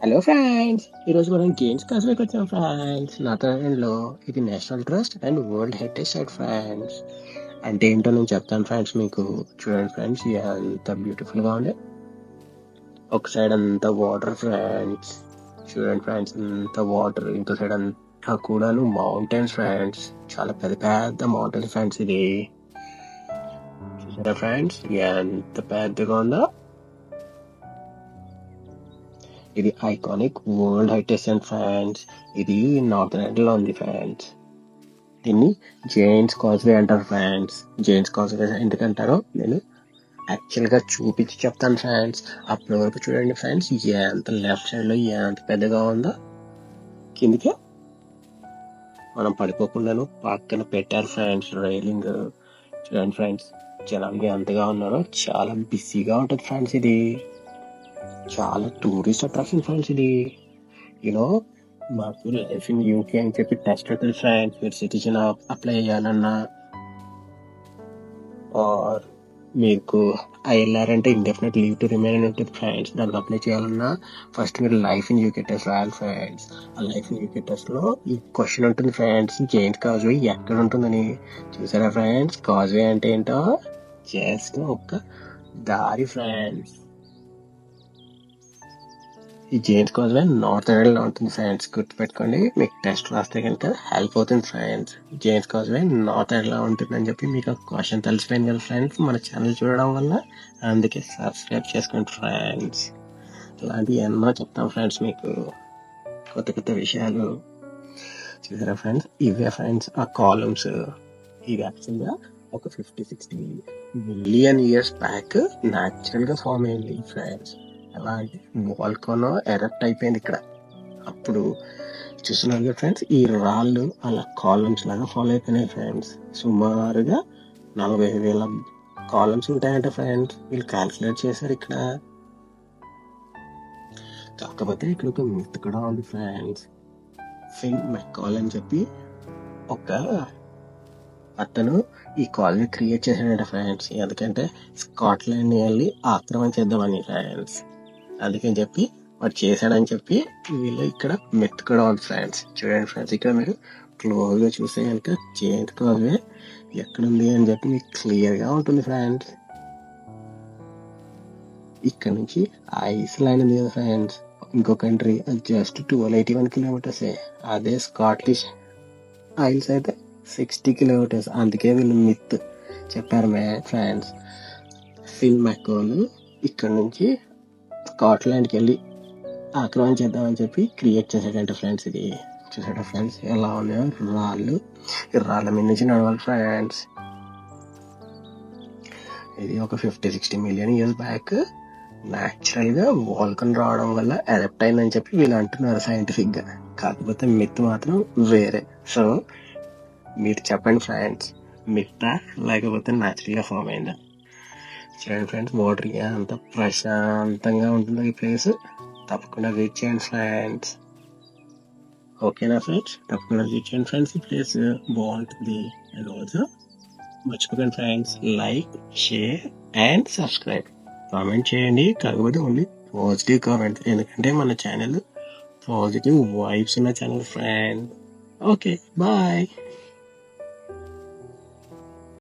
Hello friends, ఈరోజు మనం games కాసేపు వచ్చాం ఫ్రెండ్స్. నాథాలాండ్లో ఇది national trust and world heritage site friends. అంటే ఏంటో నేను చెప్తాను ఫ్రెండ్స్ మీకు. చూడండి ఫ్రెండ్స్, ఎంత బ్యూటిఫుల్గా ఉంది. ఒక సైడ్ అంతా వాటర్ ఫ్రెండ్స్. చూడండి ఫ్రెండ్స్, అంత వాటర్. ఇంకో సైడ్ అంతా కూడాను మౌంటైన్స్ ఫ్రెండ్స్. చాలా పెద్ద పెద్ద మౌంటైన్స్ ఫ్రెండ్స్. ఇది చూసారా ఫ్రెండ్స్, ఎంత పెద్దగా ఉందో. ఇది iconic world heritage site friends. ఇది నార్థర్లాండ్ లో ఉంది ఫ్రెండ్స్. దీన్ని జైంట్స్ కాజ్వే అంటారు ఫ్రెండ్స్. జైంట్స్ కాజ్వే ఎందుకంటారో నేను యాక్చువల్ గా చూపించి చెప్తాను ఫ్రెండ్స్. అప్పటి వరకు చూడండి ఫ్రెండ్స్, ఎంత లెఫ్ట్ సైడ్ లో ఎంత పెద్దగా ఉందో. కిందికి మనం పడిపోకుండాను పక్కన పెట్టారు ఫ్రెండ్స్ రైలింగ్. చూడండి ఫ్రెండ్స్, జనాలు ఎంతగా ఉన్నారో. చాలా బిజీగా ఉంటుంది ఫ్రెండ్స్. ఇది చాలా టూరిస్ట్ అట్రాక్షన్ ఫ్రెండ్స్. ఇది యూనో మాకు లైఫ్ ఇన్ యూకే అని చెప్పి టెస్ట్ ఉంటుంది ఫ్రెండ్స్. మీరు సిటిజన్ అప్లై చేయాలన్నా, ఆర్ మీకు ఐఎల్ఆర్ అంటే ఇండెఫినెట్ లీవ్ టు రిమైన్ అని ఉంటుంది ఫ్రెండ్స్. దానికి అప్లై చేయాలన్నా ఫస్ట్ మీరు లైఫ్ ఇన్ యూకే టెస్ట్ రాయాలి ఫ్రెండ్స్. ఆ లైఫ్ ఇన్ యూకే టెస్ట్ లో ఈ క్వశ్చన్ ఉంటుంది ఫ్రెండ్స్, జైంట్ కాజ్వే ఎక్కడ ఉంటుందని. చూసారా ఫ్రెండ్స్, కాజ్వే అంటే ఏంటో జస్ట్ ఒక దారి ఫ్రెండ్స్. ఈ జైంట్ కాజ్వే నార్త్ ఐలాండ్ లో ఉంటుంది ఫ్రెండ్స్. గుర్తుపెట్టుకోండి, మీకు టెస్ట్ రాస్తే కనుక హెల్ప్ అవుతుంది friends. Giant causeway north island లో ఉంటుందని చెప్పి మీకు క్వశ్చన్ తెలిసిపోయింది కదా ఫ్రెండ్స్, మన ఛానల్ చూడడం వల్ల. అందుకే సబ్స్క్రైబ్ చేసుకోండి ఫ్రెండ్స్. ఇలాంటివి ఎన్నో చెప్తాం ఫ్రెండ్స్ మీకు, కొత్త కొత్త విషయాలు. చూసారా ఫ్రెండ్స్, ఇవే ఫ్రెండ్స్ ఆ కాలమ్స్. ఇవి యాక్చువల్గా ఒక 50-60 మిలియన్ ఇయర్స్ బ్యాక్ న్యాచురల్ గా ఫామ్ అయింది ఫ్రెండ్స్. అలాంటి వాల్కనో ఎరప్ట్ అయిపోయింది ఇక్కడ. అప్పుడు చూస్తున్నారు కదా ఫ్రెండ్స్, ఈ రాళ్ళు అలా కాలమ్స్ లాగా ఫాలో అయిపోయినాయి ఫ్రెండ్స్. సుమారుగా 40,000 కాలమ్స్ ఉంటాయంట ఫ్రెండ్స్. వీళ్ళు క్యాల్కులేట్ చేశారు ఇక్కడ. కాకపోతే ఇక్కడ ఒక మిత్ కూడా ఉంది ఫ్రెండ్స్. ఫిల్ మెక్కాల్ అని చెప్పి ఒక అతను ఈ కాలనీ క్రియేట్ చేశాడంట ఫ్రెండ్స్. ఎందుకంటే స్కాట్లాండ్ ని వెళ్ళి ఆక్రమించేద్దామని ఫ్రెండ్స్. అందుకని చెప్పి వాడు చేశాడని చెప్పి వీళ్ళు ఇక్కడ మెత్ కూడా ఉంది ఫ్రెండ్స్. చూడండి ఫ్రెండ్స్, ఇక్కడ మీరు క్లోజ్ గా చూస్తే కనుక జైంట్ కాజ్వే ఎక్కడుంది అని చెప్పి మీకు క్లియర్ గా ఉంటుంది ఫ్రెండ్స్. ఇక్కడ నుంచి ఐస్లాండ్ ఉంది కదా ఫ్రెండ్స్, ఇంకో కంట్రీ, జస్ట్ 1281 కిలోమీటర్స్. అదే స్కాటిష్ ఐల్స్ అయితే 60 కిలోమీటర్స్. అందుకే వీళ్ళు మిత్ చెప్పారు ఫ్రెండ్స్. ఫిల్ మెక్కోల్ ఇక్కడ నుంచి స్కాట్లాండ్కి వెళ్ళి ఆక్రమించేద్దామని చెప్పి క్రియేట్ చేశాడంట ఫ్రెండ్స్. ఇది చూసాడా ఫ్రెండ్స్, ఎలా ఉన్నాయో రాళ్ళు. ఈ రాళ్ళ మీద నుంచి నడవాలి ఫ్రెండ్స్. ఇది ఒక 50-60 మిలియన్ ఇయర్స్ బ్యాక్ న్యాచురల్ గా వాల్కన్ రావడం వల్ల ఎరప్ట్ అయిందని చెప్పి వీళ్ళు అంటున్నారు సైంటిఫిక్ గా. కాకపోతే మిత్ మాత్రం వేరే. సో మీరు చెప్పండి ఫ్రెండ్స్, మిత్తా లేకపోతే న్యాచురల్ గా ఫామ్ అయిందా? చూడండి ఫ్రెండ్స్, వాటర్ అంత ప్రశాంతంగా ఉంటుందో ఈ ప్లేస్. తప్పకుండా విజిట్ చేయండి ఫ్రెండ్స్. ఓకేనా ఫ్రెండ్స్, తప్పకుండా విజిట్ చేయండి ఫ్రెండ్స్. ఈ ప్లేస్ బాగుంటుంది. అండ్ ఆల్సో మర్చిపోకండి friends, like, share and subscribe. Comment చేయండి, కాకపోతే ఓన్లీ పాజిటివ్ కామెంట్, ఎందుకంటే మన ఛానల్ పాజిటివ్ వైబ్స్ ఉన్న ఛానల్ ఫ్రెండ్. Okay, bye.